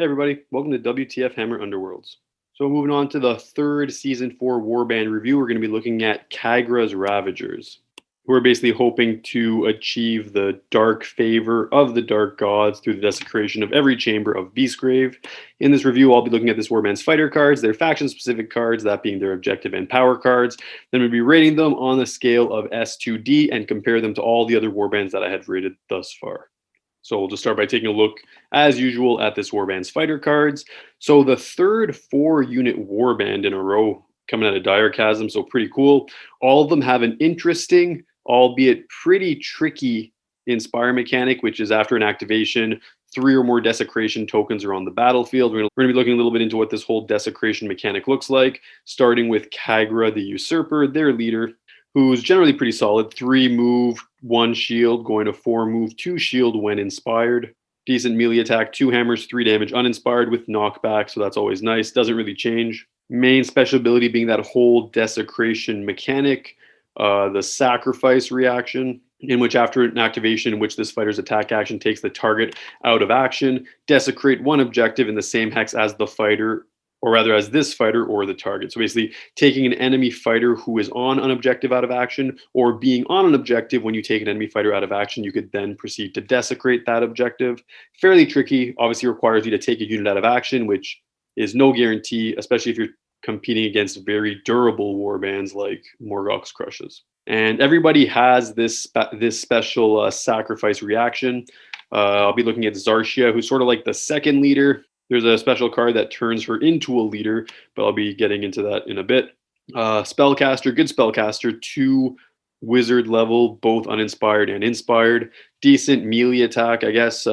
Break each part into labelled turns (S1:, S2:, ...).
S1: everybody, welcome to WTF Hammer Underworlds. So moving on to the third Season 4 Warband review, we're going to be looking at Khagra's Ravagers, who are basically hoping to achieve the dark favor of the Dark Gods through the desecration of every chamber of Beastgrave. In this review, I'll be looking at this Warband's fighter cards, their faction-specific cards, that being their objective and power cards. Then we'll be rating them on the scale of S to D and compare them to all the other Warbands that I had rated thus far. So we'll just start by taking a look, as usual, at this Warband's fighter cards. So the third 4-unit Warband in a row coming out of Dire Chasm, so pretty cool. All of them have an interesting, albeit pretty tricky Inspire mechanic, which is after an activation, 3 or more Desecration tokens are on the battlefield. We're going to be looking a little bit into what this whole Desecration mechanic looks like, starting with Khagra the Usurper, their leader, who's generally pretty solid. 3 move, 1 shield, going to 4 move, 2 shield when inspired. Decent melee attack, 2 hammers, 3 damage uninspired with knockback, so that's always nice. Doesn't really change. Main special ability being that whole Desecration mechanic, the Sacrifice reaction, in which after an activation in which this fighter's attack action takes the target out of action, desecrate 1 objective in the same hex as the fighter, or rather as this fighter or the target. So basically taking an enemy fighter who is on an objective out of action, or being on an objective when you take an enemy fighter out of action, you could then proceed to desecrate that objective. Fairly tricky, obviously requires you to take a unit out of action, which is no guarantee, especially if you're competing against very durable warbands like Morgoth's Crushes. And everybody has this special sacrifice reaction. I'll be looking at Zarshia, who's sort of like the second leader. There's a special card that turns her into a leader, but I'll be getting into that in a bit. Spellcaster, good spellcaster, 2 wizard level, both uninspired and inspired. Decent melee attack, I guess.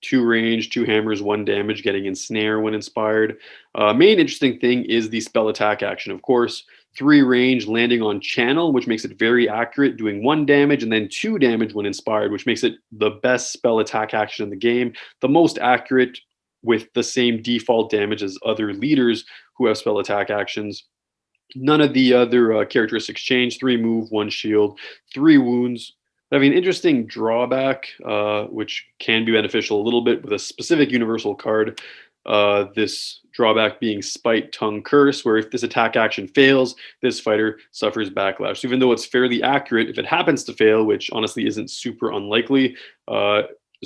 S1: 2 range, 2 hammers, 1 damage, getting ensnare when inspired. Main interesting thing is the spell attack action, of course. 3 range, landing on channel, which makes it very accurate, doing 1 damage and then 2 damage when inspired, which makes it the best spell attack action in the game. The most accurate, with the same default damage as other leaders who have spell attack actions. None of the other characteristics change. 3 move, 1 shield, 3 wounds. I mean, interesting drawback, which can be beneficial a little bit with a specific universal card. This drawback being Spite Tongue Curse, where if this attack action fails, this fighter suffers backlash. So even though it's fairly accurate, if it happens to fail, which honestly isn't super unlikely,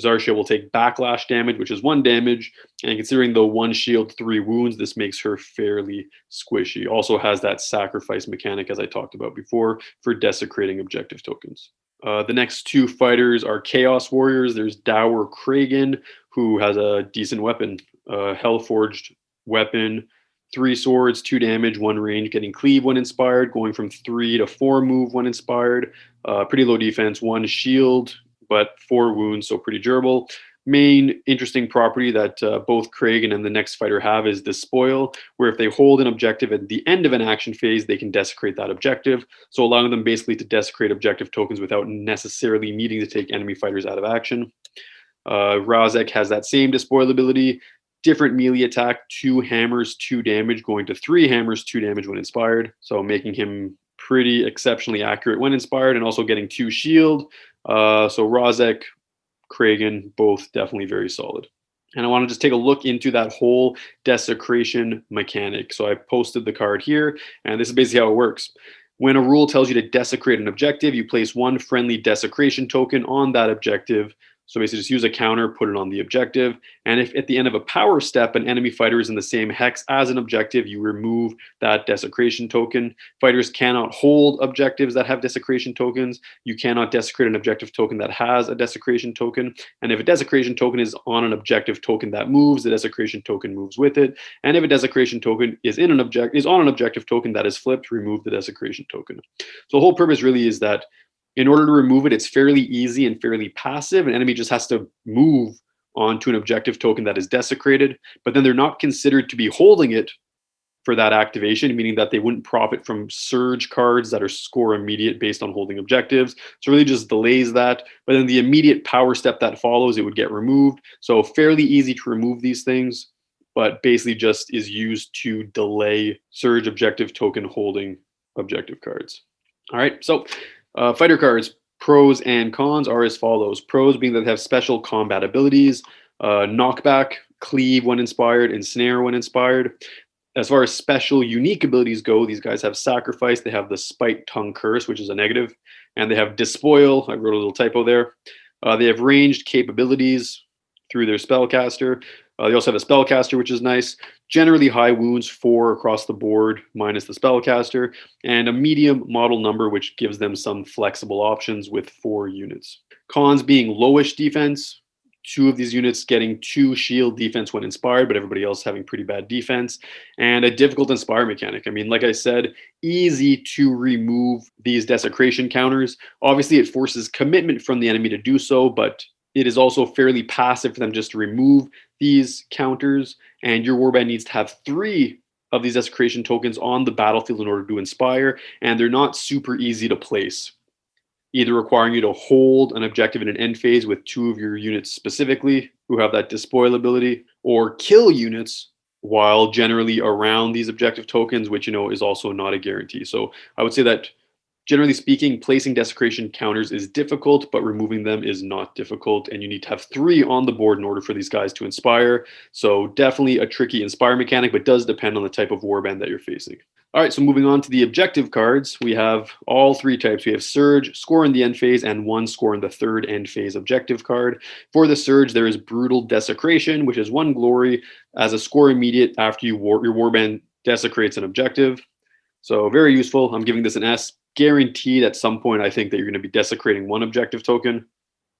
S1: Zarshia will take backlash damage, which is 1 damage, and considering the 1 shield, 3 wounds, this makes her fairly squishy. Also has that sacrifice mechanic, as I talked about before, for desecrating objective tokens. The next 2 fighters are Chaos Warriors. There's Dour Kragan, who has a decent weapon, Hellforged weapon, 3 swords, 2 damage, 1 range, getting cleave when inspired, going from 3 to 4 move when inspired. Pretty low defense, 1 shield, but 4 wounds, so pretty durable. Main interesting property that both Kragan and the next fighter have is the spoil, where if they hold an objective at the end of an action phase, they can desecrate that objective. So allowing them basically to desecrate objective tokens without necessarily needing to take enemy fighters out of action. Razek has that same despoil ability. Different melee attack, 2 hammers, 2 damage, going to 3 hammers, 2 damage when inspired. So making him pretty exceptionally accurate when inspired, and also getting 2 shield. So Razek, Kragan, both definitely very solid. And I want to just take a look into that whole desecration mechanic. So I posted the card here, and this is basically how it works. When a rule tells you to desecrate an objective, you place 1 friendly desecration token on that objective. So basically just use a counter, put it on the objective. And if at the end of a power step, an enemy fighter is in the same hex as an objective, you remove that desecration token. Fighters cannot hold objectives that have desecration tokens. You cannot desecrate an objective token that has a desecration token. And if a desecration token is on an objective token that moves, the desecration token moves with it. And if a desecration token is on an objective token that is flipped, remove the desecration token. So the whole purpose really is that in order to remove it, it's fairly easy and fairly passive. An enemy just has to move onto an objective token that is desecrated, but then they're not considered to be holding it for that activation, meaning that they wouldn't profit from surge cards that are score immediate based on holding objectives. So it really just delays that. But then the immediate power step that follows, it would get removed. So fairly easy to remove these things, but basically just is used to delay surge objective token holding objective cards. All right, so fighter cards, pros and cons are as follows. Pros being that they have special combat abilities, knockback, cleave when inspired, ensnare when inspired. As far as special unique abilities go, these guys have sacrifice, they have the spite tongue curse, which is a negative, and they have despoil. I wrote a little typo there. They have ranged capabilities through their spellcaster. They also have a spellcaster, which is nice. Generally high wounds, 4 across the board, minus the spellcaster, and a medium model number, which gives them some flexible options with 4 units. Cons being lowish defense, 2 of these units getting 2 shield defense when inspired, but everybody else having pretty bad defense, and a difficult inspire mechanic. I mean, like I said, easy to remove these desecration counters. Obviously, it forces commitment from the enemy to do so, but it is also fairly passive for them just to remove these counters, and your warband needs to have 3 of these desecration tokens on the battlefield in order to inspire, and they're not super easy to place, either requiring you to hold an objective in an end phase with 2 of your units specifically who have that despoil ability, or kill units while generally around these objective tokens, which is also not a guarantee. So I would say that generally speaking, placing desecration counters is difficult, but removing them is not difficult, and you need to have 3 on the board in order for these guys to inspire. So definitely a tricky inspire mechanic, but does depend on the type of warband that you're facing. All right, so moving on to the objective cards, we have all 3 types. We have Surge, score in the end phase, and 1 score in the third end phase objective card. For the Surge, there is Brutal Desecration, which is 1 glory as a score immediate after your warband desecrates an objective. So very useful. I'm giving this an S. Guaranteed at some point, I think that you're going to be desecrating 1 objective token,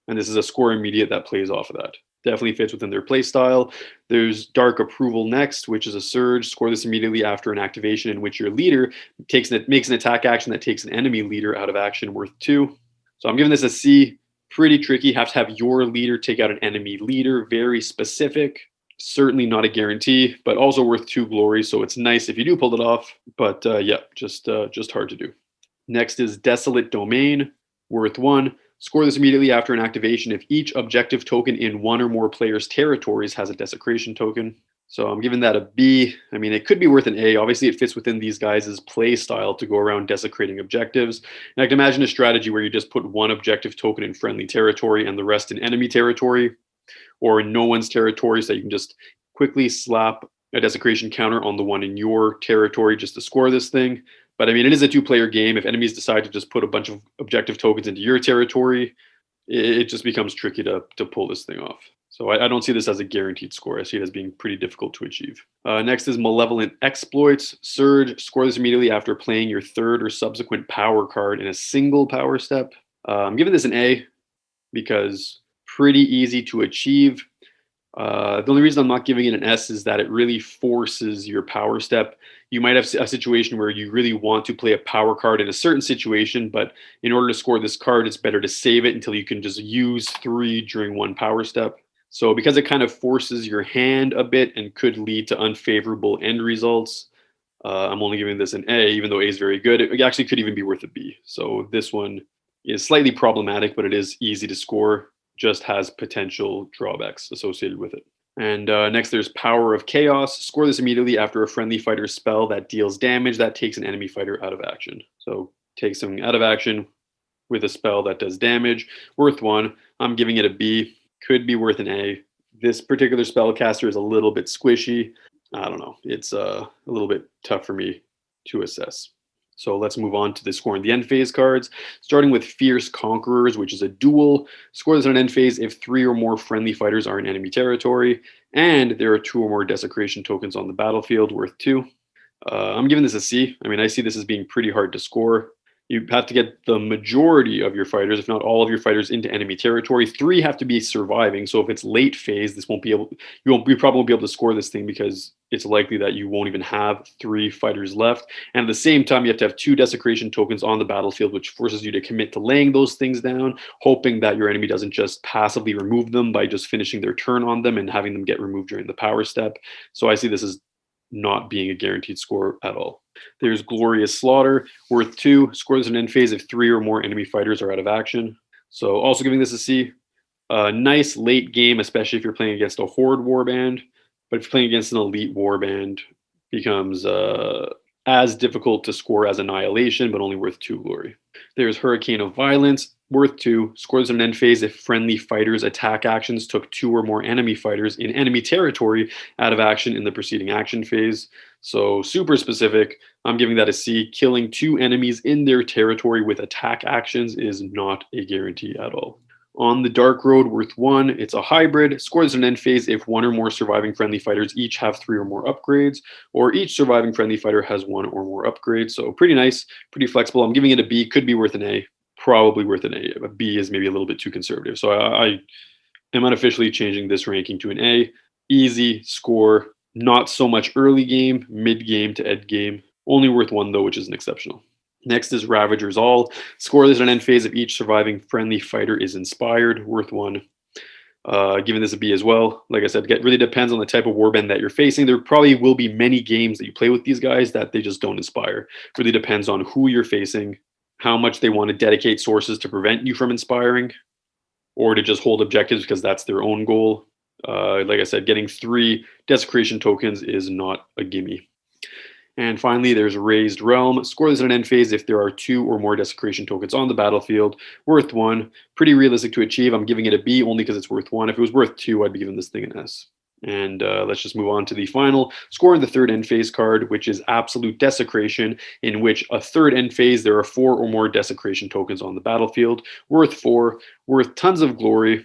S1: and this is a score immediate that plays off of that. Definitely fits within their play style. There's Dark Approval next, which is a Surge. Score this immediately after an activation in which your leader makes an attack action that takes an enemy leader out of action worth 2. So I'm giving this a C. Pretty tricky. Have to have your leader take out an enemy leader. Very specific. Certainly not a guarantee, but also worth 2 glory. So it's nice if you do pull it off. But yeah, just hard to do. Next is Desolate Domain, worth 1. Score this immediately after an activation if each objective token in 1 or more players' territories has a desecration token. So I'm giving that a B. I mean, it could be worth an A. Obviously, it fits within these guys' play style to go around desecrating objectives. And I can imagine a strategy where you just put 1 objective token in friendly territory and the rest in enemy territory, or in no one's territory, so you can just quickly slap a desecration counter on the one in your territory just to score this thing. But I mean, it is a 2-player game. If enemies decide to just put a bunch of objective tokens into your territory, it just becomes tricky to pull this thing off. So I don't see this as a guaranteed score. I see it as being pretty difficult to achieve. Next is Malevolent Exploits. Surge, score this immediately after playing your 3rd or subsequent power card in a single power step. I'm giving this an A because pretty easy to achieve. The only reason I'm not giving it an S is that it really forces your power step. You might have a situation where you really want to play a power card in a certain situation, but in order to score this card, it's better to save it until you can just use 3 during 1 power step. So because it kind of forces your hand a bit and could lead to unfavorable end results, I'm only giving this an A, even though A is very good. It actually could even be worth a B. So this one is slightly problematic, but it is easy to score. Just has potential drawbacks associated with it. And next, there's Power of Chaos. Score this immediately after a friendly fighter's spell that deals damage that takes an enemy fighter out of action. So take something out of action with a spell that does damage. Worth 1. I'm giving it a B. Could be worth an A. This particular spellcaster is a little bit squishy. I don't know. It's a little bit tough for me to assess. So let's move on to the score in the end phase cards, starting with Fierce Conquerors, which is a duel. Score this on an end phase if 3 or more friendly fighters are in enemy territory, and there are 2 or more desecration tokens on the battlefield, worth 2. I'm giving this a C. I mean, I see this as being pretty hard to score. You have to get the majority of your fighters, if not all of your fighters, into enemy territory. 3 have to be surviving. So if it's late phase, you probably won't be able to score this thing because it's likely that you won't even have 3 fighters left. And at the same time, you have to have 2 desecration tokens on the battlefield, which forces you to commit to laying those things down, hoping that your enemy doesn't just passively remove them by just finishing their turn on them and having them get removed during the power step. So I see this as not being a guaranteed score at all. There's Glorious Slaughter, worth 2. Score this in end phase if 3 or more enemy fighters are out of action. So also giving this a C. Nice late game, especially if you're playing against a Horde warband. But if you're playing against an elite warband, becomes as difficult to score as Annihilation, but only worth 2 glory. There's Hurricane of Violence, worth 2, scores in an end phase if friendly fighters' attack actions took 2 or more enemy fighters in enemy territory out of action in the preceding action phase. So super specific. I'm giving that a C. Killing 2 enemies in their territory with attack actions is not a guarantee at all. On the Dark Road, worth 1, it's a hybrid. Scores an end phase if 1 or more surviving friendly fighters each have 3 or more upgrades, or each surviving friendly fighter has 1 or more upgrades. So pretty nice, pretty flexible. I'm giving it a B. Could be worth an A. Probably worth an A. A B is maybe a little bit too conservative. So I am unofficially changing this ranking to an A. Easy score, not so much early game, mid game to end game. Only worth 1 though, which is an exceptional. Next is Ravagers All. Scoreless at an end phase if each surviving friendly fighter is inspired, worth 1. Giving this a B as well. Like I said, it really depends on the type of warband that you're facing. There probably will be many games that you play with these guys that they just don't inspire. It really depends on who you're facing, how much they want to dedicate sources to prevent you from inspiring, or to just hold objectives because that's their own goal. Like I said, getting 3 desecration tokens is not a gimme. And finally, there's Raised Realm. Scoreless at an end phase if there are 2 or more desecration tokens on the battlefield, worth 1. Pretty realistic to achieve. I'm giving it a B only because it's worth 1. If it was worth 2, I'd be giving this thing an S. And let's just move on to the final score in the third end phase card, which is Absolute Desecration, in which a third end phase, there are 4 or more desecration tokens on the battlefield, worth 4, worth tons of glory.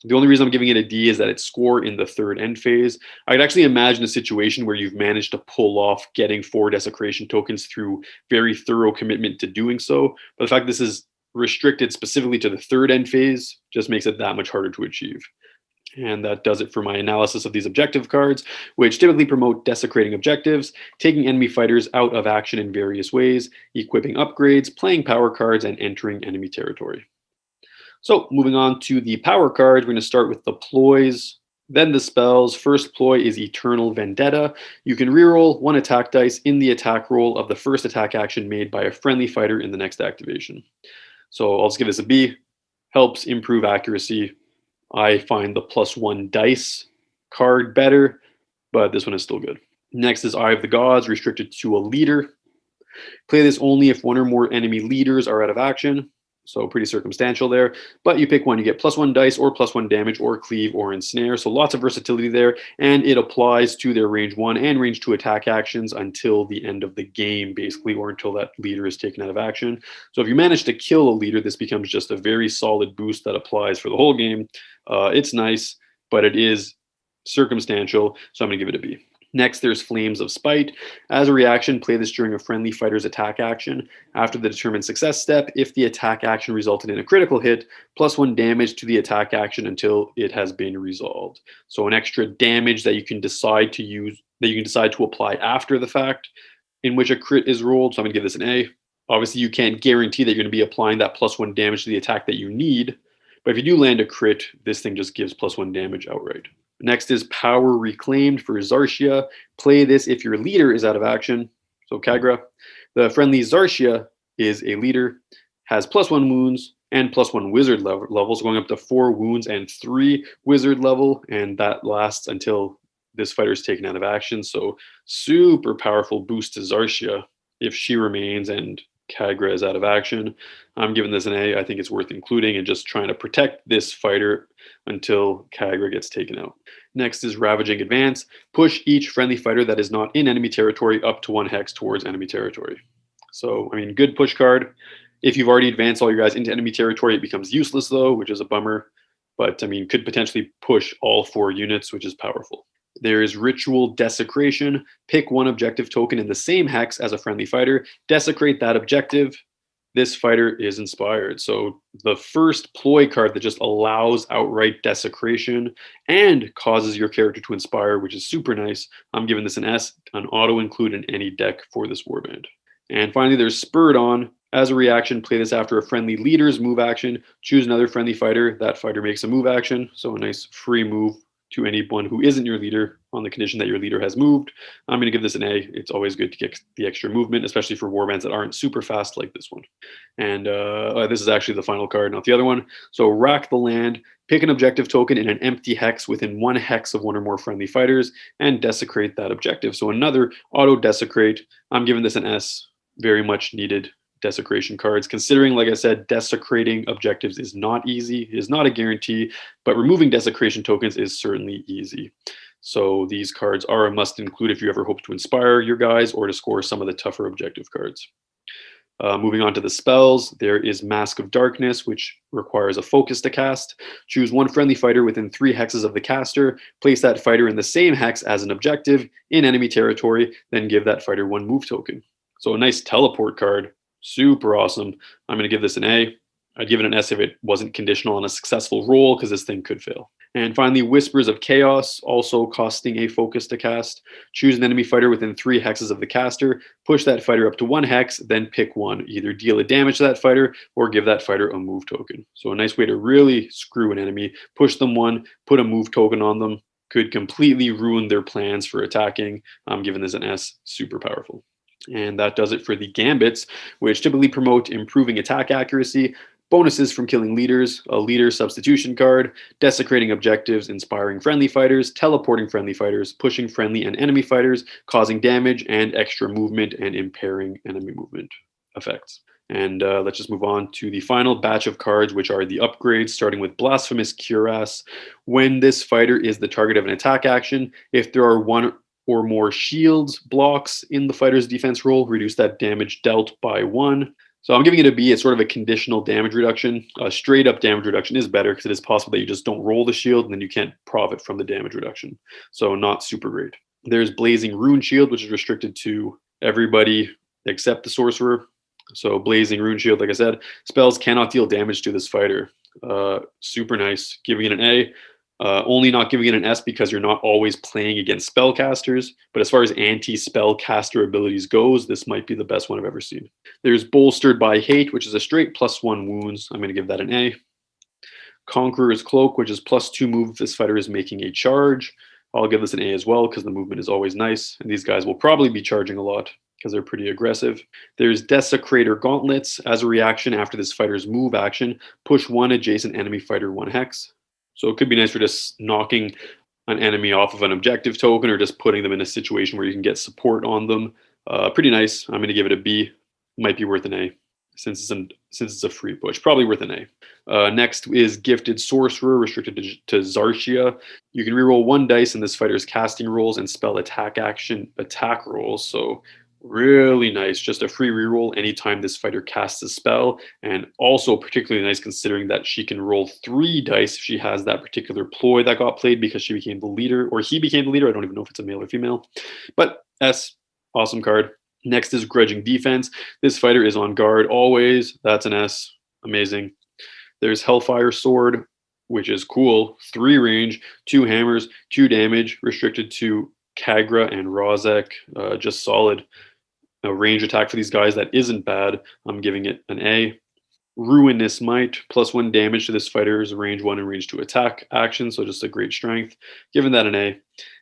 S1: The only reason I'm giving it a D is that it's score in the third end phase. I could actually imagine a situation where you've managed to pull off getting 4 desecration tokens through very thorough commitment to doing so. But the fact this is restricted specifically to the third end phase just makes it that much harder to achieve. And that does it for my analysis of these objective cards, which typically promote desecrating objectives, taking enemy fighters out of action in various ways, equipping upgrades, playing power cards, and entering enemy territory. So moving on to the power cards, we're going to start with the ploys, then the spells. First ploy is Eternal Vendetta. You can reroll 1 attack dice in the attack roll of the first attack action made by a friendly fighter in the next activation. So I'll just give this a B. Helps improve accuracy. I find the +1 dice card better, but this one is still good. Next is Eye of the Gods, restricted to a leader. Play this only if 1 or more enemy leaders are out of action. So pretty circumstantial there. But you pick one, you get +1 dice or +1 damage or cleave or ensnare. So lots of versatility there. And it applies to their range 1 and range 2 attack actions until the end of the game, basically, or until that leader is taken out of action. So if you manage to kill a leader, this becomes just a very solid boost that applies for the whole game. It's nice, but it is circumstantial. So I'm going to give it a B. Next, there's Flames of Spite. As a reaction, play this during a friendly fighter's attack action. After the determined success step, if the attack action resulted in a critical hit, +1 damage to the attack action until it has been resolved. So an extra damage that you can decide to use, that you can decide to apply after the fact, in which a crit is rolled. So I'm going to give this an A. Obviously, you can't guarantee that you're going to be applying that +1 damage to the attack that you need. But if you do land a crit, this thing just gives +1 damage outright. Next is Power Reclaimed for Zarshia. Play this if your leader is out of action. So Khagra. The friendly Zarshia is a leader, has +1 wounds and +1 wizard levels, going up to 4 wounds and 3 wizard level, and that lasts until this fighter is taken out of action. So super powerful boost to Zarshia if she remains and Khagra is out of action. I'm giving this an A. I think it's worth including and just trying to protect this fighter until Khagra gets taken out. Next is Ravaging Advance. Push each friendly fighter that is not in enemy territory up to 1 hex towards enemy territory. So, I mean, good push card. If you've already advanced all your guys into enemy territory, it becomes useless though, which is a bummer. But, I mean, could potentially push all 4 units, which is powerful. There is Ritual Desecration. Pick 1 objective token in the same hex as a friendly fighter. Desecrate that objective. This fighter is inspired. So the first ploy card that just allows outright desecration and causes your character to inspire, which is super nice. I'm giving this an S, an auto include in any deck for this warband. And finally, there's Spurred On. As a reaction, play this after a friendly leader's move action. Choose another friendly fighter. That fighter makes a move action. So a nice free move to anyone who isn't your leader on the condition that your leader has moved. I'm going to give this an A. It's always good to get the extra movement, especially for warbands that aren't super fast like this one. And this is actually the final card, not the other one. So rack the land, pick an objective token in an empty hex within 1 hex of 1 or more friendly fighters, and desecrate that objective. So another auto desecrate. I'm giving this an S. Very much needed desecration cards, considering, like I said, desecrating objectives is not easy, is not a guarantee, but removing desecration tokens is certainly easy. So these cards are a must include if you ever hope to inspire your guys or to score some of the tougher objective cards. Moving on to the spells, there is Mask of Darkness, which requires a focus to cast. Choose 1 friendly fighter within 3 hexes of the caster. Place that fighter in the same hex as an objective in enemy territory, then give that fighter 1 move token. So a nice teleport card. Super awesome. I'm going to give this an A. I'd give it an S if it wasn't conditional on a successful roll, because this thing could fail. And finally, Whispers of Chaos, also costing a focus to cast. Choose an enemy fighter within 3 hexes of the caster. Push that fighter up to 1 hex, then pick 1. Either deal a damage to that fighter or give that fighter a move token. So a nice way to really screw an enemy. Push them 1, put a move token on them. Could completely ruin their plans for attacking. I'm giving this an S. Super powerful. And that does it for the gambits, which typically promote improving attack accuracy, bonuses from killing leaders, a leader substitution card, desecrating objectives, inspiring friendly fighters, teleporting friendly fighters, pushing friendly and enemy fighters, causing damage, and extra movement and impairing enemy movement effects. And let's just move on to the final batch of cards, which are the upgrades, starting with Blasphemous Cuirass. When this fighter is the target of an attack action, if there are 1 or more shields blocks in the fighter's defense roll, reduce that damage dealt by 1. So I'm giving it a B. It's sort of a conditional damage reduction. Straight up damage reduction is better because it is possible that you just don't roll the shield and then you can't profit from the damage reduction. So not super great. There's Blazing Rune Shield, which is restricted to everybody except the sorcerer. So Blazing Rune Shield, like I said, spells cannot deal damage to this fighter. Super nice. Giving it an A. Only not giving it an S because you're not always playing against spellcasters. But as far as anti-spellcaster abilities goes, this might be the best one I've ever seen. There's Bolstered by Hate, which is a straight +1 wounds. I'm going to give that an A. Conqueror's Cloak, which is +2 move if this fighter is making a charge. I'll give this an A as well because the movement is always nice. And these guys will probably be charging a lot because they're pretty aggressive. There's Desecrator Gauntlets. As a reaction after this fighter's move action, push 1 adjacent enemy fighter 1 hex. So it could be nice for just knocking an enemy off of an objective token or just putting them in a situation where you can get support on them. Pretty nice. I'm going to give it a B. Might be worth an A since it's a free push. Probably worth an A. Next is Gifted Sorcerer, restricted to Zartia. You can reroll 1 dice in this fighter's casting rolls and spell attack rolls. So really nice. Just a free reroll anytime this fighter casts a spell. And also particularly nice considering that she can roll 3 dice if she has that particular ploy that got played because she became the leader, or he became the leader. I don't even know if it's a male or female. But S, awesome card. Next is Grudging Defense. This fighter is on guard always. That's an S. Amazing. There's Hellfire Sword, which is cool. 3 range, 2 hammers, 2 damage, restricted to Khagra and Rozek. Just solid. A range attack for these guys that isn't bad. I'm giving it an A. Ruinous Might, +1 damage to this fighter's range 1 and range 2 attack action, so just a great strength. Giving that an A.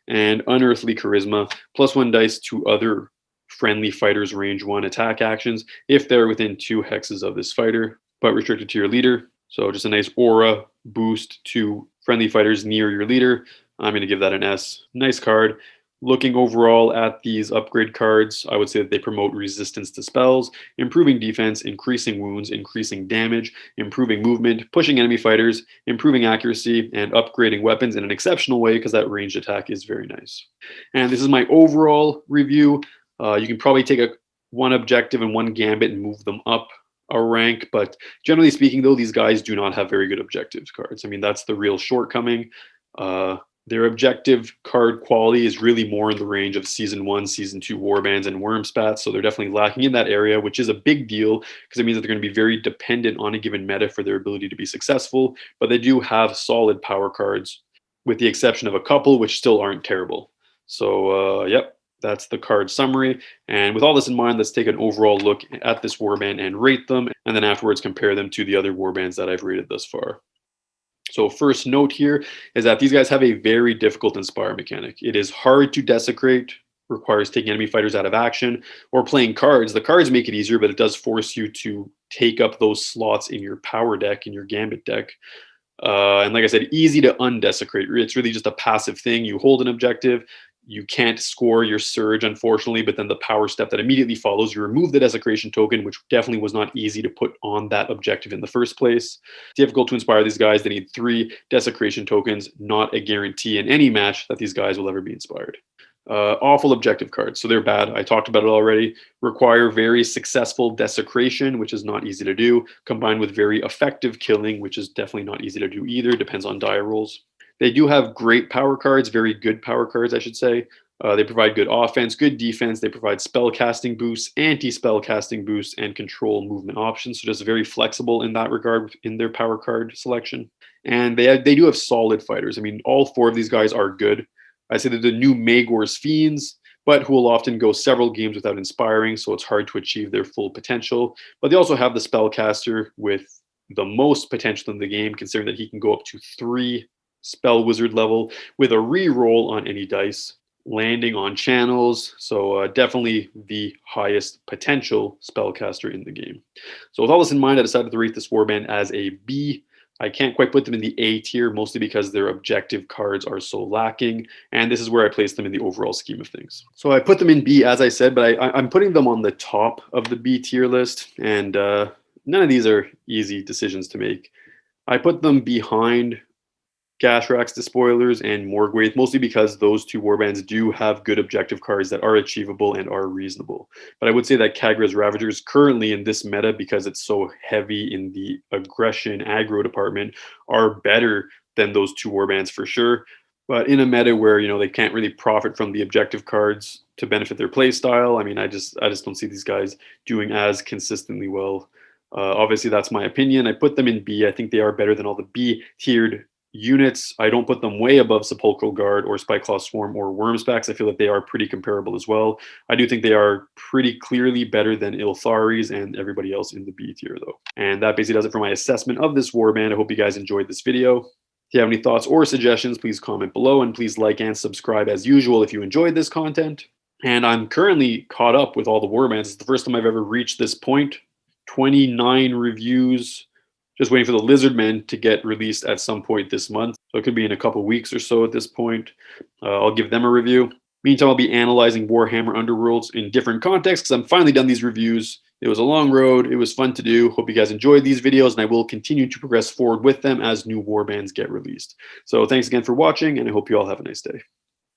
S1: And Unearthly Charisma, +1 dice to other friendly fighters' range 1 attack actions if they're within 2 hexes of this fighter, but restricted to your leader. So just a nice aura boost to friendly fighters near your leader. I'm going to give that an S. Nice card. Looking overall at these upgrade cards, I would say that they promote resistance to spells, improving defense, increasing wounds, increasing damage, improving movement, pushing enemy fighters, improving accuracy, and upgrading weapons in an exceptional way because that ranged attack is very nice. And this is my overall review. You can probably take one objective and 1 gambit and move them up a rank, but generally speaking, though, these guys do not have very good objectives cards. I mean, that's the real shortcoming. Their objective card quality is really more in the range of Season 1, Season 2 warbands and Wormspats, so they're definitely lacking in that area, which is a big deal because it means that they're going to be very dependent on a given meta for their ability to be successful, but they do have solid power cards, with the exception of a couple which still aren't terrible. So, yep, that's the card summary. And with all this in mind, let's take an overall look at this warband and rate them, and then afterwards compare them to the other warbands that I've rated thus far. So first note here is that these guys have a very difficult Inspire mechanic. It is hard to desecrate, requires taking enemy fighters out of action, or playing cards. The cards make it easier, but it does force you to take up those slots in your power deck, in your Gambit deck. And like I said, easy to undesecrate. It's really just a passive thing. You hold an objective. You can't score your surge, unfortunately, but then the power step that immediately follows, you remove the desecration token, which definitely was not easy to put on that objective in the first place. Difficult to inspire these guys. They need 3 desecration tokens, not a guarantee in any match that these guys will ever be inspired. Awful objective cards, so they're bad. I talked about it already. Require very successful desecration, which is not easy to do, combined with very effective killing, which is definitely not easy to do either. Depends on die rolls. They do have great power cards, very good power cards, I should say. They provide good offense, good defense. They provide spell casting boosts, anti-spell casting boosts, and control movement options. So just very flexible in that regard in their power card selection. And they do have solid fighters. I mean, all 4 of these guys are good. I say they're the new Magor's Fiends, but who will often go several games without inspiring, so it's hard to achieve their full potential. But they also have the Spellcaster with the most potential in the game, considering that he can go up to 3 Spell Wizard level with a re-roll on any dice, landing on channels, so definitely the highest potential Spellcaster in the game. So with all this in mind, I decided to rate this warband as a B. I can't quite put them in the A tier, mostly because their objective cards are so lacking, and this is where I place them in the overall scheme of things. So I put them in B, as I said, but I'm putting them on the top of the B tier list, and none of these are easy decisions to make. I put them behind Gashrax Despoilers and Morgwaith, mostly because those 2 warbands do have good objective cards that are achievable and are reasonable. But I would say that Khagra's Ravagers currently in this meta, because it's so heavy in the aggression aggro department, are better than those 2 warbands for sure. But in a meta where, you know, they can't really profit from the objective cards to benefit their play style, I mean, I just don't see these guys doing as consistently well. Obviously, that's my opinion. I put them in B. I think they are better than all the B-tiered units. I don't put them way above Sepulchral Guard or Spyclaw Swarm or Wormsbacks. I feel that they are pretty comparable as well. I do think they are pretty clearly better than Iltharis and everybody else in the B tier, though. And that basically does it for my assessment of this warband. I hope you guys enjoyed this video. If you have any thoughts or suggestions, please comment below, and please like and subscribe as usual if you enjoyed this content. And I'm currently caught up with all the warbands. It's the first time I've ever reached this point. 29 reviews. Just waiting for the Lizardmen to get released at some point this month. So it could be in a couple weeks or so at this point. I'll give them a review. Meantime, I'll be analyzing Warhammer Underworlds in different contexts because I'm finally done these reviews. It was a long road. It was fun to do. Hope you guys enjoyed these videos, and I will continue to progress forward with them as new warbands get released. So thanks again for watching, and I hope you all have a nice day.